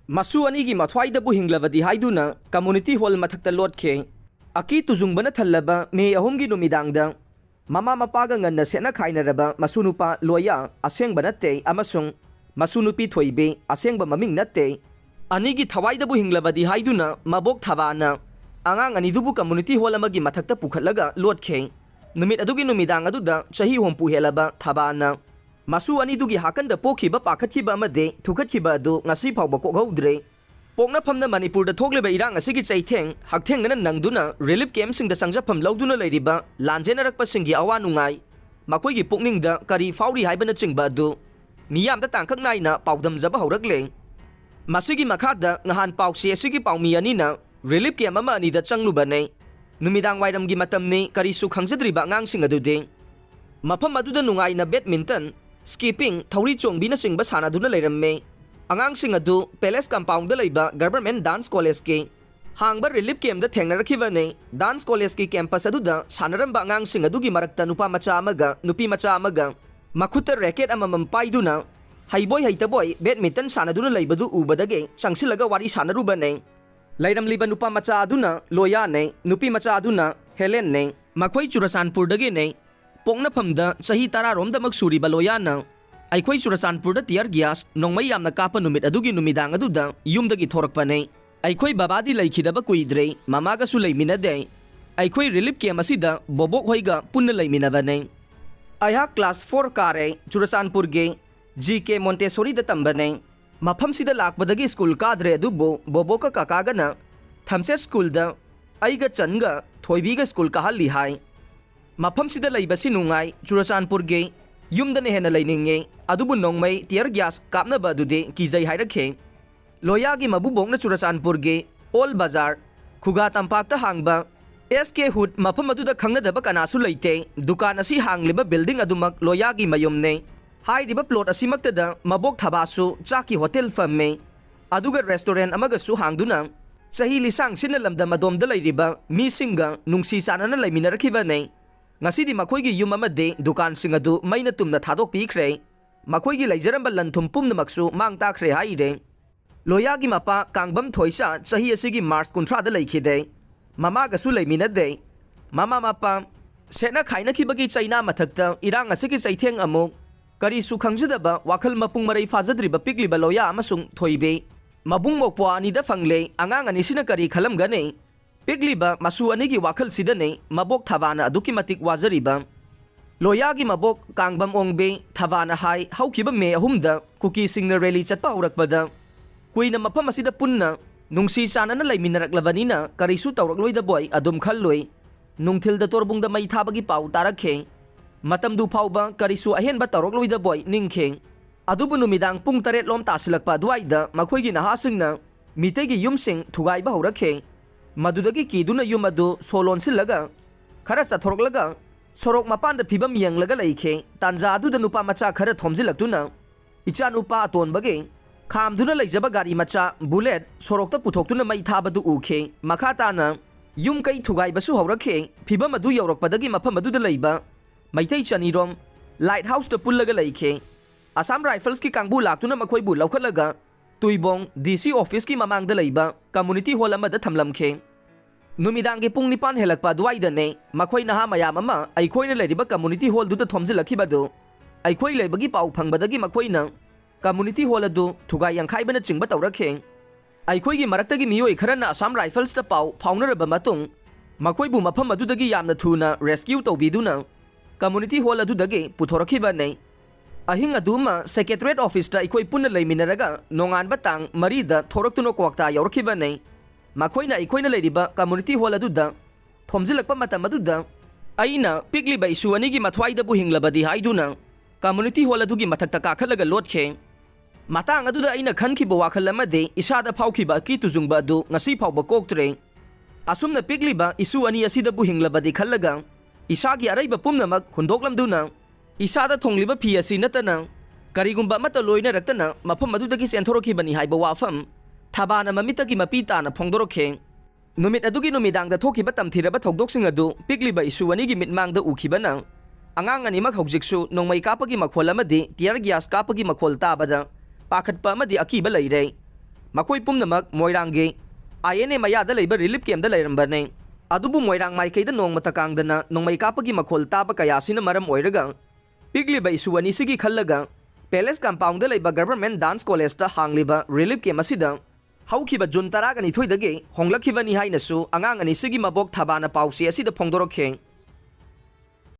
Masu anigi mathwaidabु hinglabadi haiduna community hall mathakta lotke aki tuzungbana thallaba me ahumgi numidangda mama mapaga nganna sena khainaraba masunupa loya asengba natte amasung masunupi thoibe asengba maming natte anigi thawaidabu hinglabadi haiduna mabok thabana angang anidubu community hall amagi mathakta pukhatlaga lotke numit adugi numidang aduda chahi hompu helaba thabana Masu anidugi hakanda pokhiba pakhathiba amade thukhathiba adu ngasi phawba kokhaudre pokna phamna Manipurda thokleba irang asigi chaitheng hakthengna nangduna relief camp singda sangjafam lawduna leiriba lanjenarakpa singi awa nungai makoigi pokningda kari fauri haibana chingba adu miyamda tangkhak naina pawdam jaba haurakle masigi makhada ngahan pawsi asigi pawmi anina relief camp ama anida changlubane numidang wairamgi matamni kari su khangjadriba ngangsing adude mafam aduda nungaina badminton skipping thauri chongbina singba sanaduna leiramme angangsing adu palace compound da leiba government dance college ke hangba relief camp da thengnarakhiba dance college ki campus aduda sanaramba angangsing adugi marakta nupa macha amaga nupi macha amaga makhuta racket amamam paiduna haiboi haitaboy badminton sanaduna leibadu ubadage changsilaga wari sanarubane leiramliba nupa macha aduna loya ne nupi macha aduna helen ne makhoi churasanpur dage ne pokna phamda chahi 10 romdamak suri baloyana aikhoi churasanpur da tiar gas nongmai yamna kapa numit adugi numidang aduda yumdagi thorakpane aikhoi babadi leikhidaba kuidre mamaga su leiminade aikhoi relief camp asida bobok hoiga punna leiminabane aiha class 4 kare churasanpur ge GK Montessori da tambane mafam sida lakbadagi school kadre adubo boboka kakagana thamse school da aiga changa thoibiga school ka halli hai mafam sida leibasi nungai churasanpur ge yumdane hena leininge adubu nongmai tiar gas kapna badude kijai hairakhe loyagi mabubongna churasanpur ge all bazar khuga tampakta hangba SK Hood mafam aduda khangnadaba kanasu leite dukan asi hangliba building adumak loyagi mayumne hairiba plot asimaktada mabok thabasu chaki hotel famme aduga restaurant amaga su hangduna sahi lisang sinalamda madomda leiriba misinga nungsi sanana leiminarakhiba ngasidi makoigi yum amade dukan singadu maina tumna thadok pikre makoigi leijaramba lanthum pumnamaksu mangta khre haire loyagi mapa kangbam thoisa chahi asigi March 13 da leikhide mama gasu leiminade mama mapa sena khaina khibagi chaina mathakta irang asigi chaitheng amuk kari su khangjadaba wakhal mapung marai fajadriba pikliba loya amasung thoibe mabung mokwa ani da fangle angang ani sina kari khalamgane Pigliba masu anigi wakhal sidane mabok thavana aduki matik wazariba loyagi mabok kangbam ongbe thavana hai haukiba me ahumda kuki singna rally chatpa urakpada kuina mafam asida punna nungsi sanana leiminaraklabanina karisu tawrakloida boy adum khalloi nungthilda torbungda mai thabagi pau tarakhe matamdu phauba karisu ahenba tawrakloida boy ningkhe adubu numidang pung 8 lom tasilakpa duaida makhoigi nahasingna mitegi yumsing thugaiba horakhe madudagi kiduna yumadu solon silaga khara sathoroglaga sorok mapanda phibam yanglaga leikhe tanja aduda nupa macha khara thomjilaktuna icha nupa atonbage khamduna leijaba gari macha bullet sorokta puthoktuna mai thabadu ukhe makhatana yum kai thugai basu haurakhe phibam adu yawrakpadagi mafam aduda leiba maitei chanirom light house ta pullaga leikhe Assam Rifles ki kangbu laktuna makhoi bu laukhatlaga tuibong DC office ki mamangda leiba community hall amada thamlamkhe Numidangi pung nipan helakpa duaida ne makhoi naha mayam ama aikhoina leiriba community hall duta thomjilakibadu aikhoi leibagi pau phangbadagi makhoina community hall adu thugai yangkhaibana chingba tawrakhe aikhoi gi maraktagi miyoi kharana Assam Rifles ta pau phaunaraba matung makhoi bu mafam adudagi yamna thuna rescue tawbiduna community hall adudagi puthorakhiba ne ahing aduma secretariat office ta aikhoi punna leiminaraga nongan batang marida thoraktuno kwakta yaurkhiba ne makoina ikoina leiriba community hall aduda thomjilakpa matam aduda aina pigliba isu anigi mathwaida bu hinglabadi haiduna community hall adugi mathakta kakhalaga lotkhe matang aduda aina khankhiba wakhal amade isada phawkhiba ki tujungba adu ngasi phawba koktre asumna pigliba isu ani asida bu hinglabadi khallaga isagi araiba pumnamak hundoklamduna isada thongliba phi asi natana karigumba mata loina raktana mafam adudagi senthorokhibani haiba wafam Thabana mamitagi mapita na phongdorokhe numit adugi numidang da thokiba tamthiraba thogdoksing adu pigliba isu anigi mitmangda ukhibana angang ani mak hogjiksu nongmai kapagi makhol amadi tiar gas kapagi makhol tabada pakhatpa amadi akiba leire ꯃꯈꯣꯏ ꯄꯨꯝꯅꯃꯛ ꯃꯣꯏꯔꯥꯡꯒꯤ INA ꯃꯌꯥꯗ ꯂꯩꯕ relief ꯀꯦꯝꯗ ꯂꯩꯔꯝꯕꯅꯤ ꯑꯗꯨꯕꯨ ꯃꯣꯏꯔꯥꯡ ꯃꯥꯏꯀꯩꯗ ꯅꯣꯡꯃꯇ ꯀꯥꯡꯗꯅ ꯅꯣꯡꯃꯩ ꯀꯥꯞꯄꯒꯤ ꯃꯈꯣꯜ ꯇꯥꯕ ꯀꯌꯥꯁꯤꯅ ꯃꯔꯝ ꯑꯣꯏꯔꯒ ꯄꯤꯛꯂꯤꯕ ꯏꯁꯨ ꯑꯅꯤꯁꯤꯒꯤ ꯈꯜꯂꯒ ꯄꯦꯂꯦꯁ ꯀꯝꯄꯥꯎꯟꯗ ꯂꯩꯕ ꯒꯚꯔꯟꯃꯦꯟꯠ ꯗꯥꯟꯁ ꯀꯣꯂꯦꯖꯇ ꯍꯥꯡꯂꯤꯕ ꯔꯤꯂꯤꯐ ꯀꯦꯝ ꯑꯁꯤꯗ ꯍꯧꯈꯤꯕ ꯖꯨꯟ 12ꯗꯒꯤ ꯍꯣꯡꯂꯛꯈꯤꯕꯅꯤ ꯍꯥꯏꯅꯁꯨ ꯑꯉꯥꯡ ꯑꯅꯤꯁꯤꯒꯤ ꯃꯕꯣꯛ ꯊꯕꯥꯅ ꯄꯥꯎꯆꯦ ꯑꯁꯤꯗ ꯐꯣꯡꯗꯣꯔꯛꯈꯤ